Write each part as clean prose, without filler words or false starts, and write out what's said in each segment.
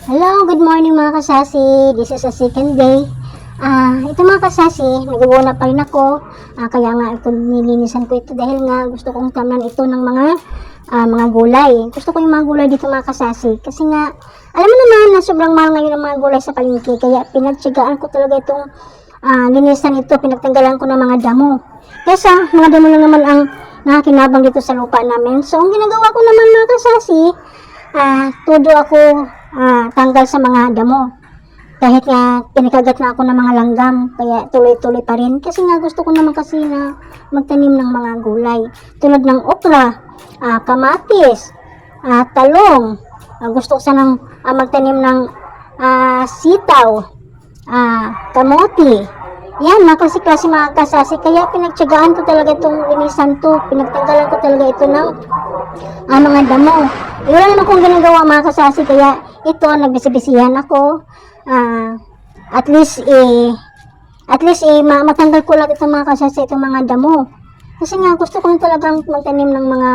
Hello, good morning mga kasasi. This is a second day. Ito mga kasasi, naguguna pa rin ako. Kaya nga ito nilinisan ko ito dahil nga gusto kong tamnan ito ng mga gulay. Gusto ko yung mga gulay dito mga kasasi. Kasi nga, alam mo naman na sobrang mahal ngayon ang mga gulay sa palengke. Kaya pinagtiyagaan ko talaga itong linisan ito. Pinagtanggalan ko ng mga damo. Kasi mga damo lang naman ang nakakinabang dito sa lupa namin. So, ang ginagawa ko naman mga kasasi, todo ako tanggal sa mga damo. Kahit nga pinakagat na ako ng mga langgam, kaya tuloy-tuloy pa rin. Kasi nga gusto ko naman kasi na magtanim ng mga gulay. Tulad ng okra, kamatis, talong. Gusto ko sanang magtanim ng sitaw, kamote. Yan, mga klase-klase mga kasasi. Kaya pinagtiyagaan ko talaga itong linisan to. Pinagtanggalan ko talaga ito ng mga damo. Wala naman kong ginagawa mga kasasi. Kaya ito, nagbisibisihan ako. At least matanggal ko lang itong mga kasasi, itong mga damo. Kasi nga, gusto ko talagang magtanim ng mga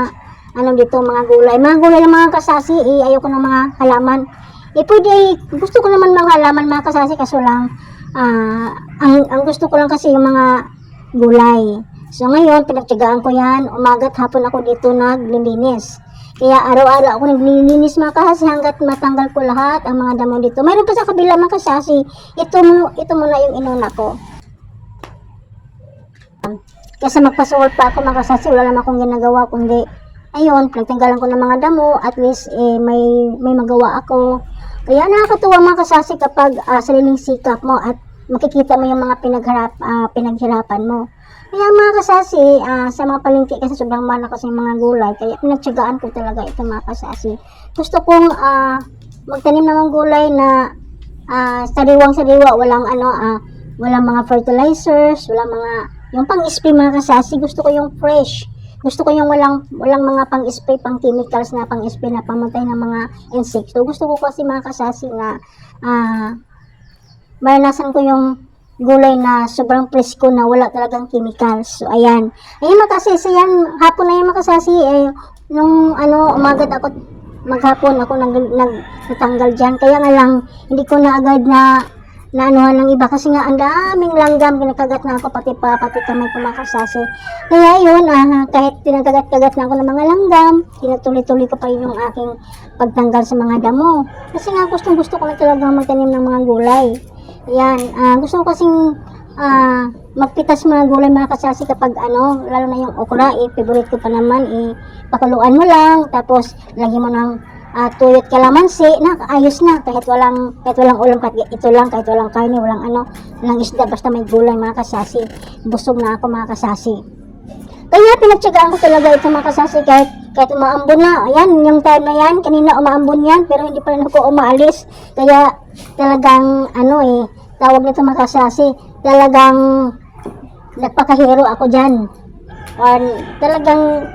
mga gulay. Mga gulay ng mga kasasi, ayoko ng mga halaman. Pwede, gusto ko naman mga halaman mga kasasi, kaso lang, ang gusto ko lang kasi yung mga gulay. So ngayon, pinagtiyagaan ko yan. Umaga't hapon ako dito naglilinis. Kaya araw-araw ako naglilinis mga kasasi hanggat matanggal ko lahat ang mga damo dito. Mayroon pa sa kabila mga kasasi. Ito muna yung inuna ko. Kasi magpasuot pa ako mga kasasi. Wala naman akong ginagawa kundi ayun, pinagtanggalan ko ng mga damo. At least may magawa ako. Kaya nakakatuwa mga kasasi kapag sariling sikap mo at makikita mo yung mga pinaghirapan mo. Kaya mga kasasi, sa mga palengke kasi sobrang mahal na kasi yung mga gulay. Kaya pinagtiyagaan ko talaga ito mga kasasi. Gusto kong magtanim ng mga gulay na sariwang-sariwa, walang mga fertilizers, walang mga yung pang-spray mga kasasi. Gusto ko yung fresh. Gusto ko yung walang mga pang-spray, pang-chemicals na pang-spray na pamatay ng mga insects. So, gusto ko kasi mga kasasi na maranasan ko yung gulay na sobrang presko na wala talagang chemicals. So, ayan. Ayun mga kasasi, yan. Hapon na yung mga kasasi. Nung umagat ako, maghapon ako nagtanggal dyan. Kaya nga lang, hindi ko na agad na anuhan ng iba kasi nga ang daming langgam, kinakagat na ako pati kamay ko mga kasasi. Kaya yun, kahit tinagagat-kagat na ako ng mga langgam, tinatuloy-tuloy ko pa rin yung aking pagtanggal sa mga damo. Kasi nga gusto ko na talagang magtanim ng mga gulay. Yan, gusto ko kasing magpitas mga gulay mga kasasi kapag lalo na yung okra, favorite ko pa naman, pakuluan mo lang, tapos lagi mo ng tuyot kalamansi na ayos na kahit walang ulam, kahit ito lang, kahit walang karne, walang isda, basta may gulay mga kasasi. Busog na ako mga kasasi. Kaya pinagtiyagaan ko talaga ito mga kasasi kahit umaambon na. Ayan, yung time na yan, kanina umaambon yan, pero hindi pa rin ako umaalis. Kaya talagang tawag nito mga kasasi, talagang nagpakahero ako dyan. Talagang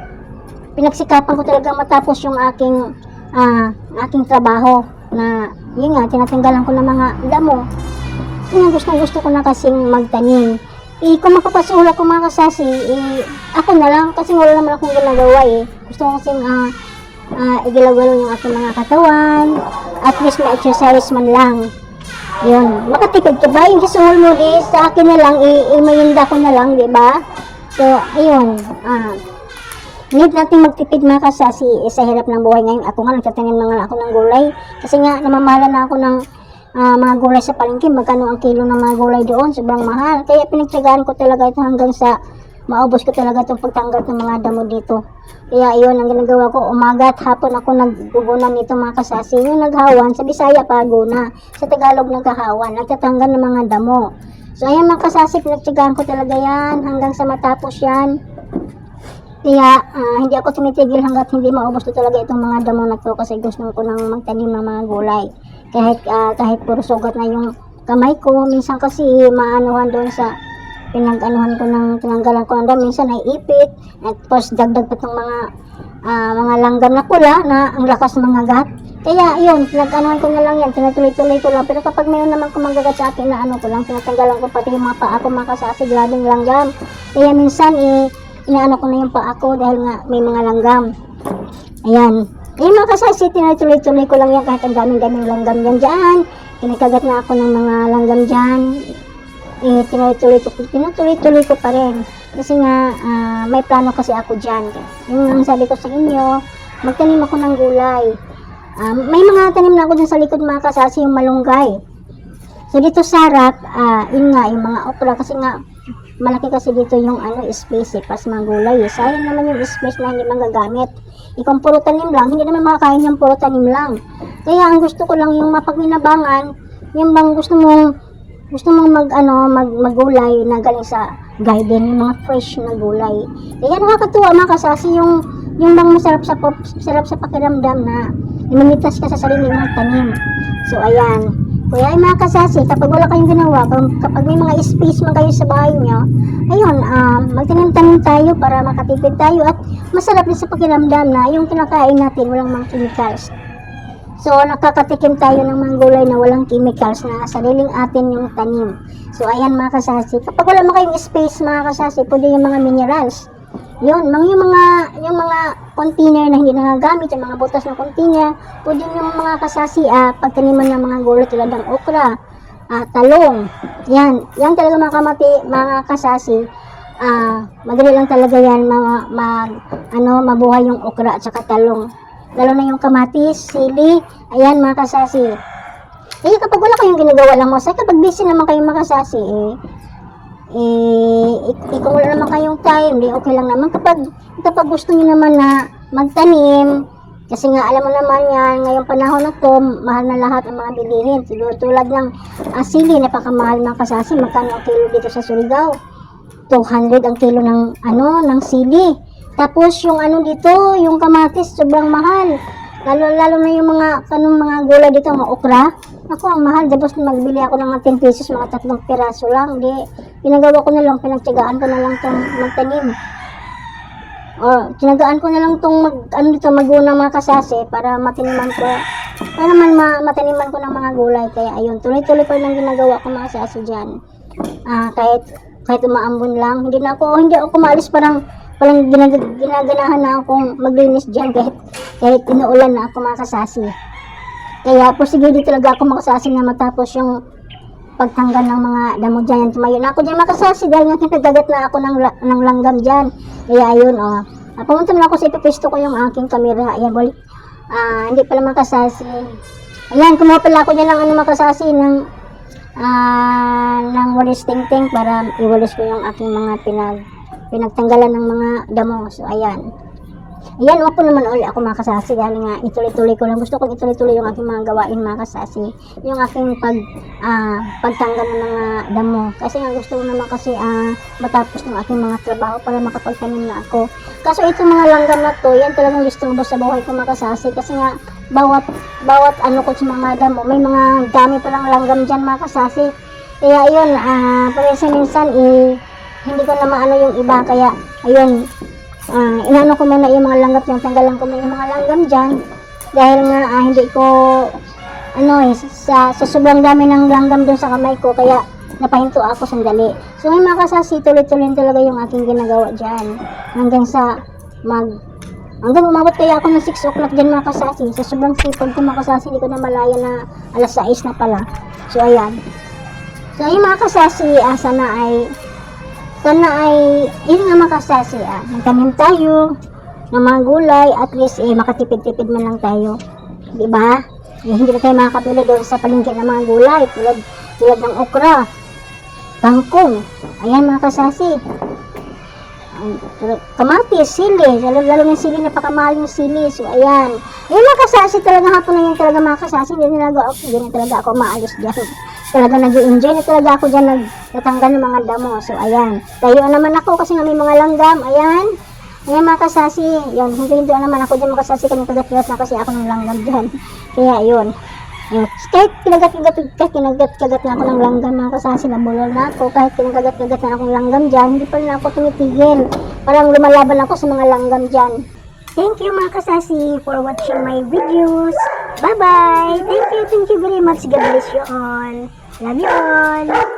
pinagsikapan ko talagang matapos yung aking trabaho na yun nga, tinatanggalan ko ng mga damo. Yun, gusto ko na kasing magtanim. Kung magpapasulat ko mga kasasi, ako na lang kasi wala naman akong ginagawa. Gusto ko kasing igalaw-galaw yung aking mga katawan, at least ma-exercise man lang. Yun, makatipid ka ba? Yung suhol mo sa akin na lang, imayinda ko na lang, di ba? So, ayun, need natin magtipid mga kasasi sa hirap ng buhay ngayon. Ako nga, nagtatanim na nga ako ng gulay. Kasi nga, namamahala na ako ng mga gulay sa palengke. Magkano ang kilo ng mga gulay doon? Sobrang mahal. Kaya pinagtiyagaan ko talaga ito hanggang sa maubos ko talaga itong pagtanggal ng mga damo dito. Kaya iyon ang ginagawa ko. Umaga at hapon ako naggugunan nito mga kasasi. Yung naghawan, sa Bisaya paguna. Sa Tagalog naghahawan. Nagtatanggal ng mga damo. So ayan mga kasasi, pinagtiyagaan ko talaga yan hanggang sa matapos yan. Kaya hindi ako tumitigil hanggat hindi maubos ko talaga itong mga damo na to kasi gusto ko nang magtanim ng mga gulay. Kahit puro sugat na yung kamay ko, minsan kasi maanuhan doon sa tinanggalan ko ng damo, minsan naiipit, at tapos dagdag pa itong mga langgam na pula na ang lakas ng mga gat. Kaya yun, pinag-anuhan ko na lang yan, tinatuloy-tuloy ko lang. Pero kapag mayroon naman kumagagat sa akin na tinatanggalan ko pati yung mga paa ko mga kasasi, grabing langgam. Kaya minsan inaano ko na yung paa ko dahil nga may mga langgam. Ayan. Ayun mga kasasi, tinutuloy-tuloy ko lang yan kahit ang daming-daming langgam yan dyan. Kinakagat na ako ng mga langgam dyan. Tinutuloy-tuloy ko pa rin. Kasi nga, may plano kasi ako dyan. Yung sabi ko sa inyo, magtanim ako ng gulay. May mga tanim na ako dyan sa likod mga kasasi, yung malunggay. So dito sa harap, yun nga, yung mga okra, kasi nga, malaki kasi dito yung space pas mga gulay. Sayang naman yung space na hindi magagamit. Kung puro tanim lang, hindi naman makakain yung puro tanim lang. Kaya ang gusto ko lang yung mapaglinabangan, yung bang gusto mong maggulay na galing sa garden, yung mga fresh na gulay. Kaya nakakatuwa mga kasasi yung bang masarap sa pakiramdam na imimitas ka sa sarili mong tanim. So ayan. Kaya ay mga kasasi, kapag wala kayong ginawa, kapag may mga space man kayo sa bahay nyo, ayun, magtanim-tanim tayo para makatipid tayo at masarap din sa pakiramdam na yung kinakain natin walang mga chemicals. So, nakakatikim tayo ng mga gulay na walang chemicals na sariling atin yung tanim. So, ayan mga kasasi, kapag wala man kayong space mga kasasi, pwede yung mga minerals. Yun, yung mga container na hindi nagagamit, yung mga butas ng container, pwede yung mga kasasi, pagtaniman ng mga gulay tulad ng okra, talong. Yan talaga mga kasasi, madali lang talaga yan, mabuhay yung okra at saka talong. Lalo na yung kamatis, sili, ayan mga kasasi. Kapag wala kayong ginagawa lang mo, kapag busy naman kayong mga kasasi, kung wala naman kayong time, okay lang naman kapag gusto niyo naman na magtanim, kasi nga alam mo naman yan, ngayong panahon na to, mahal na lahat ang mga bilihin. Tulad ng sili, napakamahal mga kasasi. Magkano ang kilo dito sa Surigao? 200 ang kilo ng sili. Tapos yung dito, yung kamatis, sobrang mahal. Lalo na yung mga gulay dito, mga okra. Ako, ang mahal. Tapos magbili ako ng 10 pesos, mga 3 piraso lang. Pinagawa ko na lang, pinagtyagaan ko na lang itong magtanim. Tinagaan ko na lang itong magunang mga kasasi para mataniman ko. Para mataniman ko ng mga gulay. Kaya ayun, tuloy-tuloy pa lang ginagawa ko mga kasasi dyan. Kahit umaambon lang. Hindi ako maalis, parang ginaganahan na akong maglinis dyan kahit inuulan na ako mga kasasi. Kaya porsigili talaga ako makasasi na matapos yung pagtanggal ng mga damo dyan. Tumayo na ako dyan makasasi dahil nga kinagagat na ako ng langgam dyan. Kaya ayun, pumunta na ako sa ipipisto ko yung aking camera. Ayan, hindi pala makasasi. Ayan, kumuha pala ako dyan ng makasasi ng walis ting-ting para iwalis ko yung aking mga pinagtanggalan ng mga damo. So, ayan. Ayan, wag po naman ulit ako mga kasasi dahil nga ituloy-tuloy ko lang. Gusto kong ituloy-tuloy yung aking mga gawain mga kasasi. Yung aking pagtanggal ng mga damo. Kasi nga gusto ko naman kasi matapos ng aking mga trabaho para makapagtanim na ako. Kaso itong mga langgam na to, yan talagang gusto ko sa buhay ko mga kasasi. Kasi nga bawat ko sa mga damo, may mga dami palang langgam dyan mga kasasi. Kaya ayun, minsan hindi ko na maano yung iba. Kaya ayun, inano ko muna yung mga langgam dyan, tanggalan ko muna yung mga langgam dyan dahil nga hindi ko sa sobrang dami ng langgam dun sa kamay ko, kaya napahinto ako sandali. So may mga kasasi, tuloy-tuloy talaga yung aking ginagawa dyan hanggang umabot kaya ako ng 6 o'clock dyan mga kasasi. Sa sobrang sipag ko mga kasasi, hindi ko na malaya na alas 6 na pala. So ayan, mga kasasi, sana ay yun nga mga kasasi, magtanim tayo ng mga gulay, at least makatipid-tipid man lang tayo, diba? Hindi na tayo makakabili doon sa palengke ng mga gulay tulad ng okra, kangkong, ayan mga kasasi, kamatis, sili, lalo ng sili, napakamahal yung sili. So ayan, mga kasasi, talaga hapon na yan talaga mga kasasi, hindi na talaga ako maalis dyan. Talaga nag-enjoy na talaga ako dyan, nagtatanggal ng mga damo. So ayan, tayo naman ako kasi nga may mga langgam. Ayan mga kasasi, yan, hindi naman ako dyan mga kasasi, kami kagat-kagat na kasi ako ng langgam dyan. Kaya yun, kahit kinagat-kagat na ako ng langgam mga kasasi, nabulol na ako, kahit kinagat-kagat na akong langgam dyan, hindi pa rin ako tumitigil. Parang lumalaban ako sa mga langgam dyan. Thank you mga kasasi for watching my videos. Bye-bye! Thank you very much. God bless you all. Love you all.